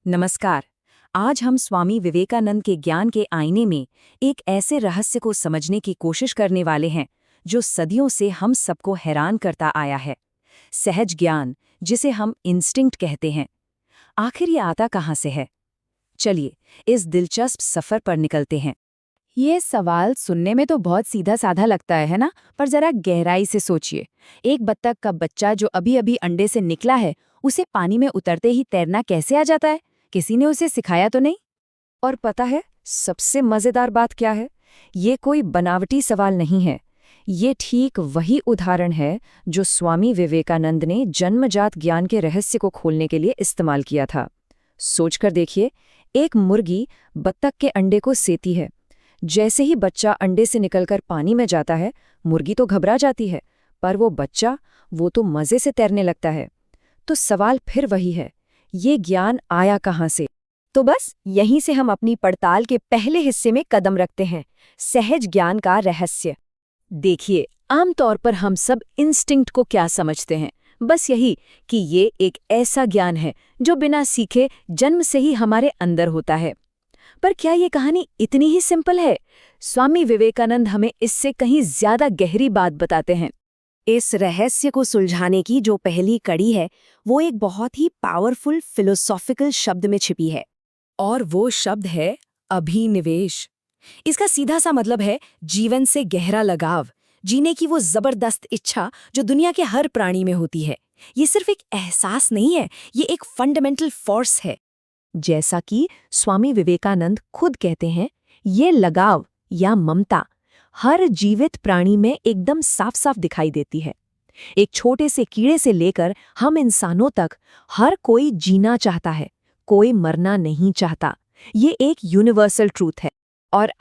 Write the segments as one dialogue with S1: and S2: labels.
S1: नमस्कार। आज हम स्वामी विवेकानंद के ज्ञान के आईने में एक ऐसे रहस्य को समझने की कोशिश करने वाले हैं जो सदियों से हम सबको हैरान करता आया है। सहज ज्ञान, जिसे हम इंस्टिंक्ट कहते हैं। आखिर ये आता कहाँ से है? चलिए इस दिलचस्प सफर पर निकलते हैं।
S2: ये सवाल सुनने में तो बहुत सीधा साधा लगता है ना? पर जरा गहराई से सोचिए। एक बत्तख का बच्चा जो अभी अभी अंडे से निकला है, उसे पानी में उतरते ही तैरना कैसे आ जाता है? किसी ने उसे सिखाया तो नहीं?
S1: और पता है सबसे मजेदार बात क्या है? ये कोई बनावटी सवाल नहीं है। ये ठीक वही उदाहरण है जो स्वामी विवेकानंद ने जन्मजात ज्ञान के रहस्य को खोलने के लिए इस्तेमाल किया था। सोचकर देखिए, एक मुर्गी बत्तख के अंडे को सेती है। जैसे ही बच्चा अंडे से निकलकर पानी में जाता है, मुर्गी तो घबरा जाती है, पर वो बच्चा, वो तो मजे से तैरने लगता है। तो सवाल फिर वही है, ये ज्ञान आया कहाँ से?
S2: तो बस यहीं से हम अपनी पड़ताल के पहले हिस्से में कदम रखते हैं, सहज ज्ञान का रहस्य। देखिए, आमतौर पर हम सब इंस्टिंक्ट को क्या समझते हैं? बस यही कि ये एक ऐसा ज्ञान है जो बिना सीखे जन्म से ही हमारे अंदर होता है। पर क्या ये कहानी इतनी ही सिंपल है? स्वामी विवेकानंद हमें इससे कहीं ज्यादा गहरी बात बताते हैं। इस रहस्य को सुलझाने की जो पहली कड़ी है, वो एक बहुत ही पावरफुल फिलोसॉफिकल शब्द में छिपी है। और वो शब्द है अभिनिवेश। इसका सीधा सा मतलब है जीवन से गहरा लगाव, जीने की वो जबरदस्त इच्छा जो दुनिया के हर प्राणी में होती है। ये सिर्फ एक एहसास नहीं है, ये एक फंडामेंटल फोर्स है। जैसा कि स्वामी विवेकानंद खुद कहते हैं, ये लगाव या ममता हर जीवित प्राणी में एकदम साफ साफ दिखाई देती है। एक छोटे से कीड़े से लेकर हम इंसानों तक हर कोई जीना चाहता है, कोई मरना नहीं चाहता। ये एक यूनिवर्सल ट्रूथ है। और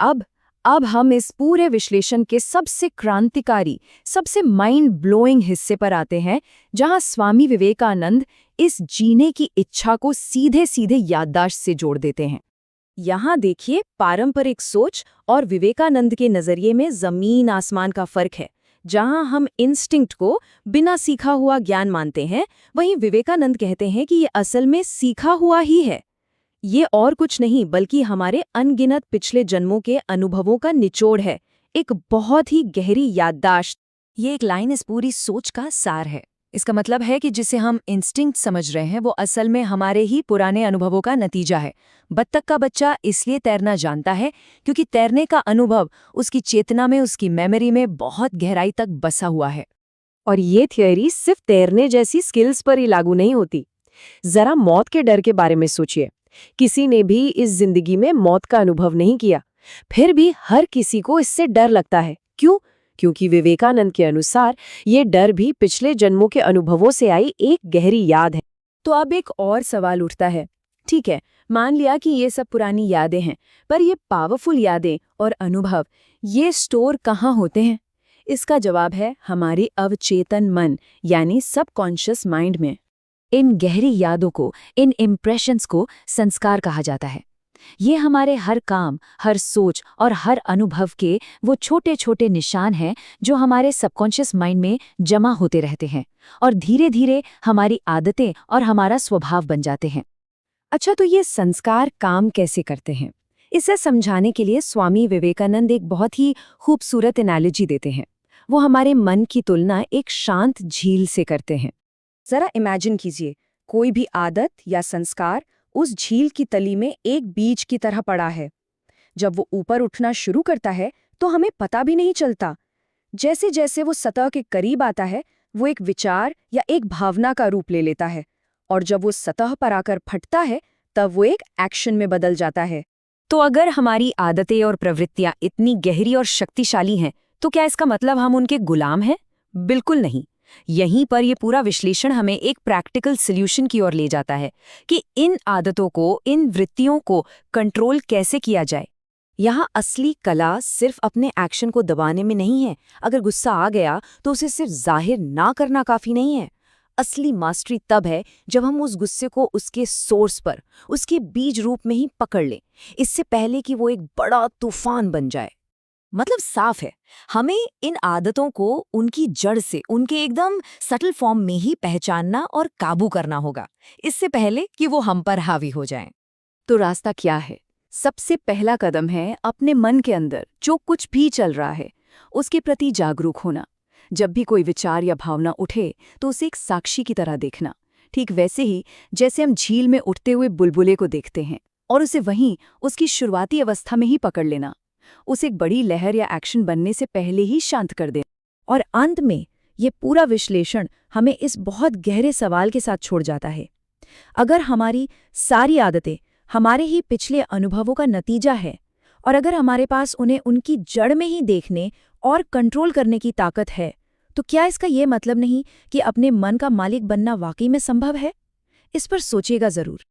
S2: अब हम इस पूरे विश्लेषण के सबसे क्रांतिकारी, सबसे माइंड ब्लोइंग हिस्से पर आते हैं, जहां स्वामी विवेकानंद इस जीने की इच्छा को सीधे सीधे याददाश्त से जोड़ देते हैं। यहाँ देखिए, पारंपरिक सोच और विवेकानंद के नजरिए में जमीन आसमान का फर्क है। जहां हम इंस्टिंक्ट को बिना सीखा हुआ ज्ञान मानते हैं, वहीं विवेकानंद कहते हैं कि ये असल में सीखा हुआ ही है। ये और कुछ नहीं बल्कि हमारे अनगिनत पिछले जन्मों के अनुभवों का निचोड़ है, एक बहुत ही गहरी याददाश्त। ये एक लाइन इस पूरी सोच का सार है। इसका मतलब है कि जिसे हम इंस्टिंक्ट समझ रहे हैं, वो असल में हमारे ही पुराने अनुभवों का नतीजा है। बत्तख का बच्चा इसलिए तैरना जानता है क्योंकि तैरने का अनुभव उसकी चेतना में, उसकी मेमोरी में बहुत गहराई तक बसा हुआ है। और ये थियोरी सिर्फ तैरने जैसी स्किल्स पर ही लागू नहीं होती। जरा मौत के डर के बारे में सोचिए। किसी ने भी इस जिंदगी में मौत का अनुभव नहीं किया, फिर भी हर किसी को इससे डर लगता है। क्यों? क्योंकि विवेकानंद के अनुसार ये डर भी पिछले जन्मों के अनुभवों से आई एक गहरी याद है। तो अब एक और सवाल उठता है, ठीक है, मान लिया कि ये सब पुरानी यादें हैं, पर ये पावरफुल यादें और अनुभव, ये स्टोर कहाँ होते हैं? इसका जवाब है हमारे अवचेतन मन, यानी सबकॉन्शियस माइंड में। इन गहरी यादों को, इन इम्प्रेशंस को संस्कार कहा जाता है। ये हमारे हर काम, हर सोच और हर अनुभव के वो छोटे छोटे निशान हैं जो हमारे सबकॉन्शियस माइंड में जमा होते रहते हैं और धीरे धीरे हमारी आदतें और हमारा स्वभाव बन जाते हैं। अच्छा, तो ये संस्कार काम कैसे करते हैं? इसे समझाने के लिए स्वामी विवेकानंद एक बहुत ही खूबसूरत एनालॉजी देते हैं। वो हमारे मन की तुलना एक शांत झील से करते हैं। जरा इमेजिन कीजिए, कोई भी आदत या संस्कार उस झील की तली में एक बीज की तरह पड़ा है। जब वो ऊपर उठना शुरू करता है तो हमें पता भी नहीं चलता। जैसे जैसे वो सतह के करीब आता है, वो एक विचार या एक भावना का रूप ले लेता है, और जब वो सतह पर आकर फटता है, तब वो एक एक्शन में बदल जाता है। तो अगर हमारी आदतें और प्रवृत्तियां इतनी गहरी और शक्तिशाली हैं, तो क्या इसका मतलब हम उनके गुलाम हैं? बिल्कुल नहीं। यहीं पर यह पूरा विश्लेषण हमें एक प्रैक्टिकल सॉल्यूशन की ओर ले जाता है कि इन आदतों को, इन वृत्तियों को कंट्रोल कैसे किया जाए। यहाँ असली कला सिर्फ अपने एक्शन को दबाने में नहीं है। अगर गुस्सा आ गया तो उसे सिर्फ जाहिर ना करना काफी नहीं है। असली मास्टरी तब है जब हम उस गुस्से को उसके सोर्स पर, उसके बीज रूप में ही पकड़ लें, इससे पहले कि वो एक बड़ा तूफान बन जाए। मतलब साफ है, हमें इन आदतों को उनकी जड़ से, उनके एकदम सटल फॉर्म में ही पहचानना और काबू करना होगा, इससे पहले कि वो हम पर हावी हो जाएं।
S1: तो रास्ता क्या है? सबसे पहला कदम है अपने मन के अंदर जो कुछ भी चल रहा है उसके प्रति जागरूक होना। जब भी कोई विचार या भावना उठे तो उसे एक साक्षी की तरह देखना, ठीक वैसे ही जैसे हम झील में उठते हुए बुलबुले को देखते हैं, और उसे वहीं उसकी शुरुआती अवस्था में ही पकड़ लेना, उसे एक बड़ी लहर या एक्शन बनने से पहले ही शांत कर देना।
S2: और अंत में ये पूरा विश्लेषण हमें इस बहुत गहरे सवाल के साथ छोड़ जाता है, अगर हमारी सारी आदतें हमारे ही पिछले अनुभवों का नतीजा है, और अगर हमारे पास उन्हें उनकी जड़ में ही देखने और कंट्रोल करने की ताकत है, तो क्या इसका ये मतलब नहीं कि अपने मन का मालिक बनना वाकई में संभव है? इस पर सोचिएगा जरूर।